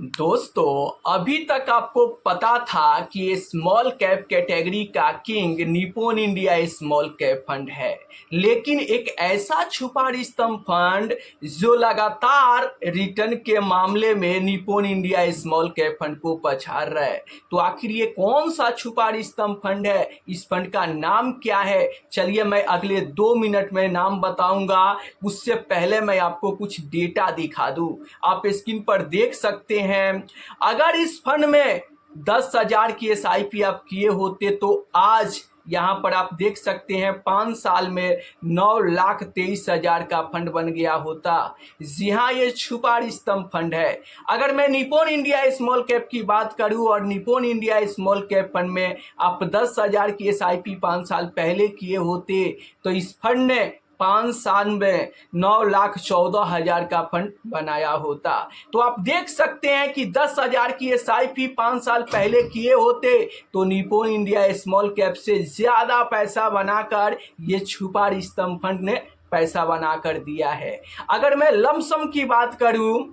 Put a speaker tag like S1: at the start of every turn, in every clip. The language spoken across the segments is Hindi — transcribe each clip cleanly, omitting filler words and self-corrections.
S1: दोस्तों, अभी तक आपको पता था कि स्मॉल कैप कैटेगरी का king Nippon India small cap fund है। लेकिन एक ऐसा छुपा स्तंभ फंड जो लगातार रिटर्न के मामले में Nippon India small cap fund को पछाड़ रहा है। तो आखिर ये कौन सा छुपा स्तंभ फंड है? इस फंड का नाम क्या है? चलिए मैं अगले 2 मिनट में नाम बताऊंगा। उससे पहले मैं आपको कुछ डेटा दिखा दूं। आप स्क्रीन पर देख सकते हैं, अगर इस फंड में 10,000 की SIP आप किए होते तो आज यहां पर आप देख सकते हैं 5 साल में 9,23,000 का फंड बन गया होता। जी हाँ, ये छुपा स्तंभ फंड है। अगर मैं निप्पॉन इंडिया स्मॉल कैप की बात करूं और Nippon India small cap fund में आप 10,000 की SIP 5 साल पहले किए होते तो इस फंड ने 5 साल में 9,14,000 का फंड बनाया होता। तो आप देख सकते हैं कि 10,000 की SIP 5 साल पहले किए होते तो निप्पॉन इंडिया स्मॉल कैप से ज्यादा पैसा बनाकर ये छुपा स्तंभ फंड ने पैसा बनाकर दिया है। अगर मैं लमसम की बात करूं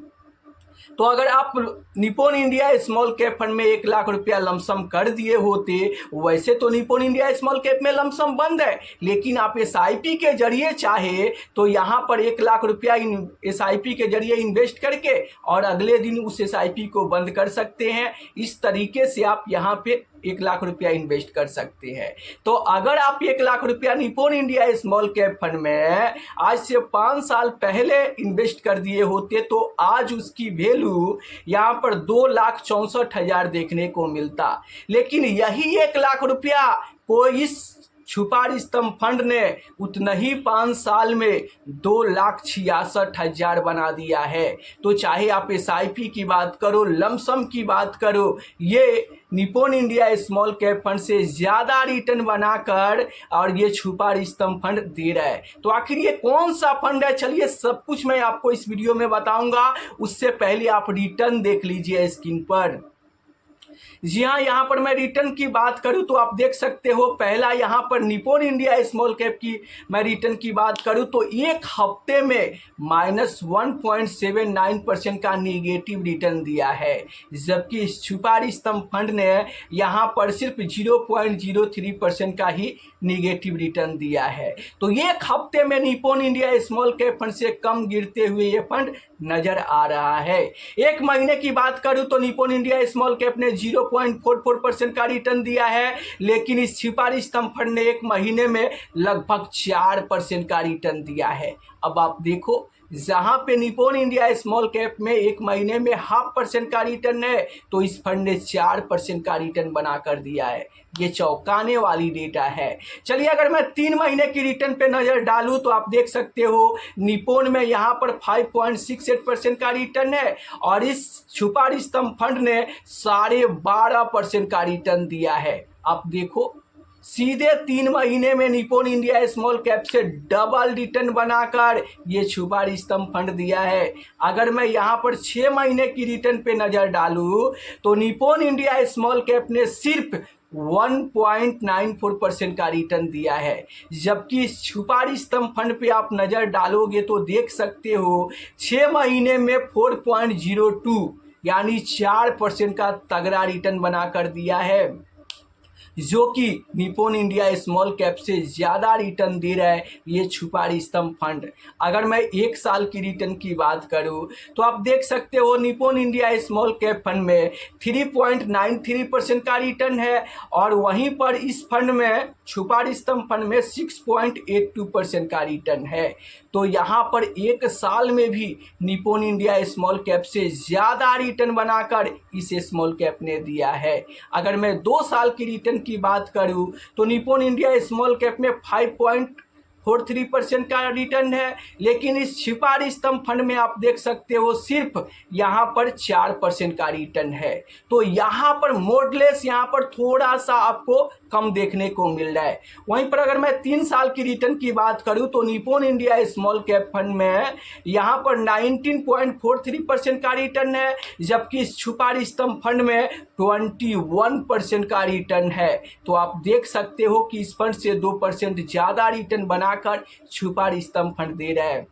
S1: तो अगर आप Nippon India small cap fund में 1 लाख रुपया लमसम कर दिए होते, वैसे तो निप्पॉन इंडिया स्मॉल कैप में लमसम बंद है, लेकिन आप SIP के जरिए चाहे तो यहाँ पर 1 लाख रुपया SIP के जरिए इन्वेस्ट करके और अगले दिन उस SIP को बंद कर सकते हैं। इस तरीके से आप यहाँ पे 1 लाख रुपया इन्वेस्ट कर सकते हैं। तो अगर आप 1 लाख रुपया Nippon India small cap fund में आज से 5 साल पहले इन्वेस्ट कर दिए होते तो आज उसकी वैल्यू यहाँ पर 2,64,000 देखने को मिलता। लेकिन यही 1 लाख रुपया को इस छुपा स्तंभ फंड ने उतना ही 5 साल में 2,66,000 बना दिया है। तो चाहे आप SIP की बात करो, लमसम की बात करो, ये Nippon India small cap fund से ज्यादा रिटर्न बनाकर और ये छुपा स्तंभ फंड दे रहा है। तो आखिर ये कौन सा फंड है? चलिए सब कुछ मैं आपको इस वीडियो में बताऊंगा। उससे पहले आप रिटर्न देख लीजिए स्क्रीन पर। जी हाँ, यहाँ पर मैं रिटर्न की बात करूँ तो आप देख सकते हो, पहला यहाँ पर निप्पॉन इंडिया स्मॉल कैप की मैं रिटर्न की बात करूँ तो एक हफ्ते में -1.79% का निगेटिव रिटर्न दिया है, जबकि इस छुपा स्तंभ फंड ने यहाँ पर सिर्फ 0.03% का ही निगेटिव रिटर्न दिया है। तो एक हफ्ते में Nippon India small cap fund से कम गिरते हुए ये फंड नजर आ रहा है। एक महीने की बात करूं तो निप्पॉन इंडिया स्मॉल कैप ने 0.44% का रिटर्न दिया है, लेकिन इस छुपा स्तंभ फंड ने एक महीने में लगभग 4% का रिटर्न दिया है। अब आप देखो, जहां पे निप्पॉन इंडिया स्मॉल कैप में एक महीने में 0.5% का रिटर्न है तो इस फंड ने 4% का रिटर्न बना कर दिया है। ये चौंकाने वाली डेटा है। चलिए अगर मैं 3 महीने की रिटर्न पे नजर डालूं तो आप देख सकते हो निप्पॉन में यहाँ पर 5.68% का रिटर्न है और इस छुपा स्तंभ फंड ने 12.5% का रिटर्न दिया है। आप देखो, सीधे 3 महीने में निप्पॉन इंडिया स्मॉल कैप से डबल रिटर्न बनाकर ये छुपा स्तंभ फंड दिया है। अगर मैं यहाँ पर 6 महीने की रिटर्न पे नजर डालूं तो निप्पॉन इंडिया स्मॉल कैप ने सिर्फ 1.94% का रिटर्न दिया है, जबकि इस छुपा स्तंभ फंड पे आप नजर डालोगे तो देख सकते हो 6 महीने में 4.02 यानी 4% का तगड़ा रिटर्न बना कर दिया है, जो कि निप्पॉन इंडिया स्मॉल कैप से ज़्यादा रिटर्न दे रहा है ये छुपा स्तंभ फंड। अगर मैं 1 साल की रिटर्न की बात करूं तो आप देख सकते हो Nippon India small cap fund में 3.93% का रिटर्न है और वहीं पर इस फंड में छुपा स्तंभ फंड में 6.82% का रिटर्न है। तो यहाँ पर 1 साल में भी निप्पॉन इंडिया स्मॉल कैप से ज़्यादा रिटर्न बनाकर इस स्मॉल कैप ने दिया है। अगर मैं 2 साल की रिटर्न की बात करूं तो निप्पॉन इंडिया स्मॉल कैप में 5.43% का रिटर्न है, लेकिन इस छुपा स्तंभ फंड में आप देख सकते हो सिर्फ यहाँ पर 4% का रिटर्न है। तो यहाँ पर मोडलेस, यहाँ पर थोड़ा सा आपको कम देखने को मिल रहा है। वहीं पर अगर मैं 3 साल की रिटर्न की बात करूं तो Nippon India small cap fund में यहाँ पर 19.43% का रिटर्न है, जबकि इस छुपा स्तंभ फंड में 21% का रिटर्न है। तो आप देख सकते हो कि इस फंड से 2% ज़्यादा रिटर्न बनाकर छुपा स्तंभ फंड दे रहा है।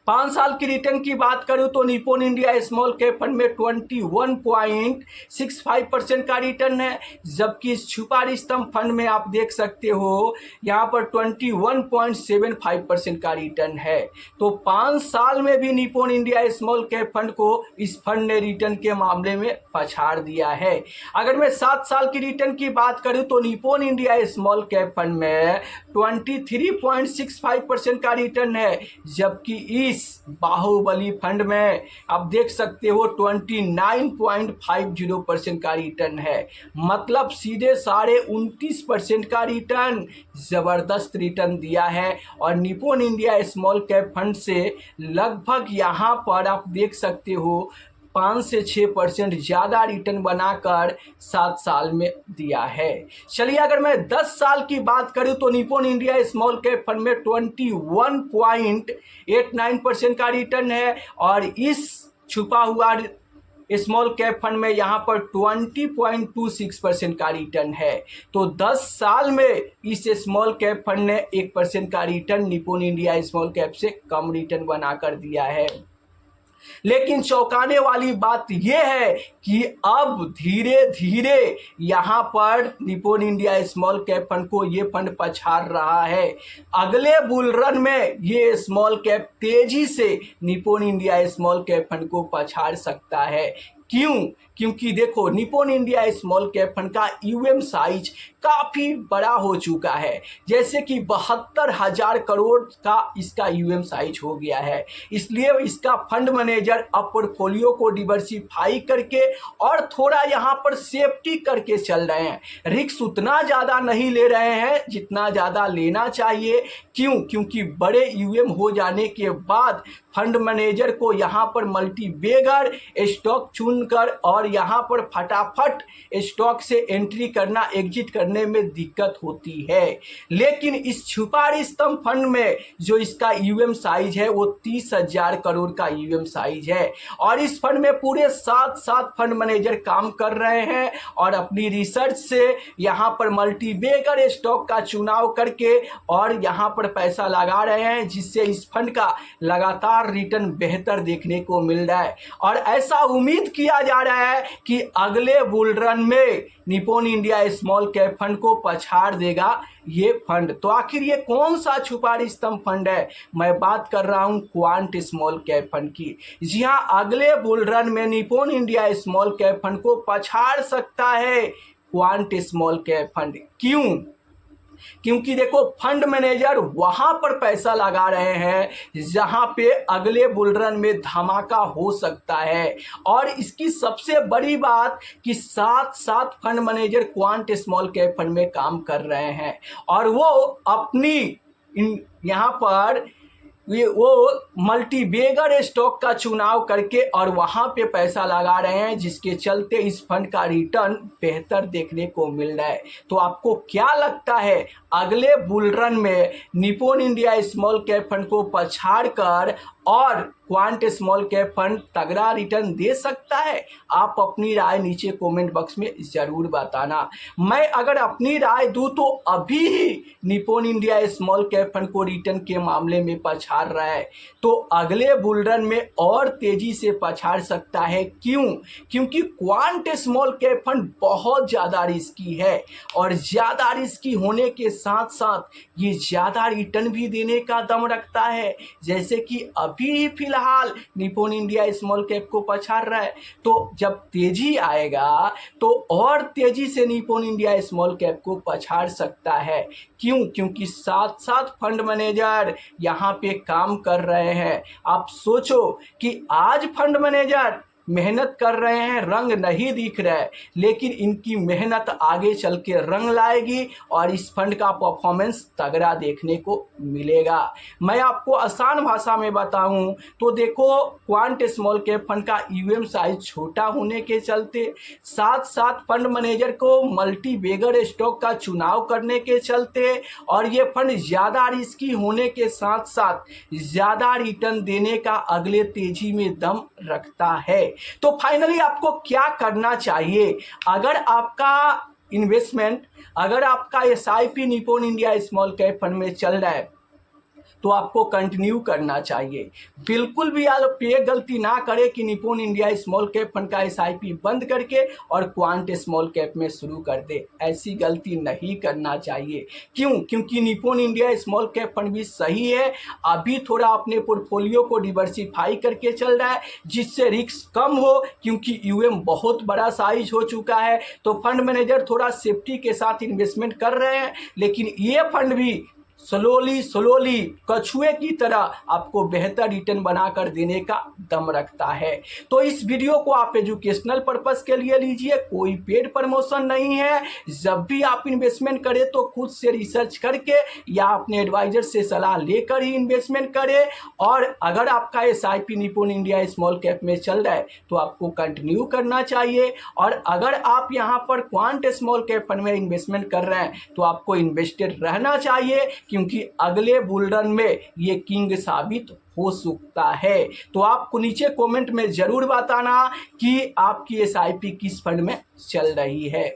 S1: 5 साल की रिटर्न की बात करूं तो Nippon India small cap fund में 21.65% का रिटर्न है, जबकि इस छुपा स्तंभ फंड में आप देख सकते हो यहां पर 21.75% का रिटर्न है। तो 5 साल में भी Nippon India small cap fund को इस फंड ने रिटर्न के मामले में पछाड़ दिया है। अगर मैं 7 साल की रिटर्न की बात करूं तो Nippon India small cap fund में 23.65% का रिटर्न है, जबकि इस बाहुबली फंड में आप देख सकते हो 29.50% का रिटर्न है। मतलब सीधे 29.5% का रिटर्न, जबरदस्त रिटर्न दिया है। और Nippon India small cap fund से लगभग यहाँ पर आप देख सकते हो 5 से 6% ज़्यादा रिटर्न बनाकर 7 साल में दिया है। चलिए अगर मैं 10 साल की बात करूं तो Nippon India small cap fund में 21.89% का रिटर्न है, और इस छुपा हुआ स्मॉल कैप फंड में यहाँ पर 20.26% का रिटर्न है। तो 10 साल में इस स्मॉल कैप फंड ने 1% का return Nippon India small cap से कम रिटर्न बनाकर दिया है। लेकिन चौंकाने वाली बात यह है कि अब धीरे धीरे यहाँ पर Nippon India small cap fund को ये फंड पछाड़ रहा है। अगले बुल रन में ये स्मॉल कैप तेजी से Nippon India small cap fund को पछाड़ सकता है। क्यों? क्योंकि देखो Nippon India small cap fund का यूएम साइज काफ़ी बड़ा हो चुका है, जैसे कि 72,000 करोड़ का इसका यूएम साइज हो गया है। इसलिए इसका फंड मैनेजर अब पोर्टफोलियो को डिवर्सिफाई करके और थोड़ा यहाँ पर सेफ्टी करके चल रहे हैं। रिस्क उतना ज़्यादा नहीं ले रहे हैं जितना ज़्यादा लेना चाहिए। क्यों? क्योंकि बड़े यूएम हो जाने के बाद फंड मैनेजर को यहाँ पर मल्टीबैगर स्टॉक चुनकर और यहाँ पर फटाफट स्टॉक से एंट्री करना, एग्जिट करने में दिक्कत होती है। लेकिन इस छुपा स्तंभ फंड में जो इसका यूएम साइज है वो 30,000 करोड़ का यूएम साइज है, और इस फंड में पूरे 7 फंड मैनेजर काम कर रहे हैं और अपनी रिसर्च से यहाँ पर मल्टीबैगर स्टॉक का चुनाव करके और यहाँ पर पैसा लगा रहे हैं, जिससे इस फंड का लगातार रिटर्न बेहतर देखने को मिल रहा है। और ऐसा उम्मीद किया जा रहा है कि अगले बुल रन में Nippon India small cap fund को पछाड़ देगा ये फंड। तो आखिर ये कौन सा छुपा स्तंभ फंड है? मैं बात कर रहा हूं क्वांट स्मॉल कैप फंड की। जी हां, अगले बुल रन में Nippon India small cap fund को पछाड़ सकता है क्वांट स्मॉल कैप फंड। क्यों? क्योंकि देखो फंड मैनेजर वहां पर पैसा लगा रहे हैं जहां पे अगले बुल रन में धमाका हो सकता है। और इसकी सबसे बड़ी बात कि 7 fund manager quant small cap fund में काम कर रहे हैं, और वो अपनी यहाँ पर वो मल्टीबैगर स्टॉक का चुनाव करके और वहाँ पे पैसा लगा रहे हैं, जिसके चलते इस फंड का रिटर्न बेहतर देखने को मिल रहा है। तो आपको क्या लगता है अगले बुल रन में Nippon India small cap fund को पछाड़ कर और क्वांट स्मॉल कैप फंड तगड़ा रिटर्न दे सकता है? आप अपनी राय नीचे कमेंट बॉक्स में ज़रूर बताना। मैं अगर अपनी राय दूं तो अभी ही Nippon India small cap fund को रिटर्न के मामले में पछाड़ रहा है, तो अगले बुल रन में और तेजी से पछाड़ सकता है। क्यों? क्योंकि क्वांट स्मॉल कैप फंड बहुत ज़्यादा रिस्की है, और ज़्यादा रिस्की होने के साथ साथ ये ज़्यादा रिटर्न भी देने का दम रखता है। जैसे कि अभी फिलहाल निप्पॉन इंडिया स्मॉल कैप को पछाड़ रहा है, तो जब तेजी आएगा तो और तेजी से निप्पॉन इंडिया स्मॉल कैप को पछाड़ सकता है। क्यों? क्योंकि 7 फंड मैनेजर यहाँ पे काम कर रहे हैं। आप सोचो कि आज फंड मैनेजर मेहनत कर रहे हैं, रंग नहीं दिख रहा है, लेकिन इनकी मेहनत आगे चल के रंग लाएगी और इस फंड का परफॉर्मेंस तगड़ा देखने को मिलेगा। मैं आपको आसान भाषा में बताऊं तो देखो क्वांट स्मॉल कैप फंड का यूएम साइज छोटा होने के चलते 7 फंड मैनेजर को मल्टीबैगर स्टॉक का चुनाव करने के चलते और ये फंड ज़्यादा रिस्की होने के साथ साथ ज़्यादा रिटर्न देने का अगले तेजी में दम रखता है। तो फाइनली आपको क्या करना चाहिए? अगर आपका इन्वेस्टमेंट, अगर आपका SIP Nippon India small cap fund में चल रहा है तो आपको कंटिन्यू करना चाहिए। बिल्कुल भी आप ये गलती ना करें कि Nippon India small cap fund का SIP बंद करके और क्वांट स्मॉल कैप में शुरू कर दे। ऐसी गलती नहीं करना चाहिए। क्यों? क्योंकि Nippon India small cap fund भी सही है, अभी थोड़ा अपने पोर्टफोलियो को डिवर्सिफाई करके चल रहा है जिससे रिस्क कम हो, क्योंकि यूएम बहुत बड़ा साइज हो चुका है। तो फंड मैनेजर थोड़ा सेफ्टी के साथ इन्वेस्टमेंट कर रहे हैं, लेकिन ये फंड भी स्लोली कछुए की तरह आपको बेहतर रिटर्न बनाकर देने का दम रखता है। तो इस वीडियो को आप एजुकेशनल पर्पस के लिए लीजिए, कोई पेड प्रमोशन नहीं है। जब भी आप इन्वेस्टमेंट करें तो खुद से रिसर्च करके या अपने एडवाइजर से सलाह लेकर ही इन्वेस्टमेंट करें। और अगर आपका SIP Nippon India small cap में चल रहा है तो आपको कंटिन्यू करना चाहिए। और अगर आप यहाँ पर क्वांट स्मॉल कैप फंड में इन्वेस्टमेंट कर रहे हैं तो आपको इन्वेस्टेड रहना चाहिए, क्योंकि अगले बुलरन में ये किंग साबित हो सकता है। तो आपको नीचे कमेंट में जरूर बताना कि आपकी SIP किस फंड में चल रही है।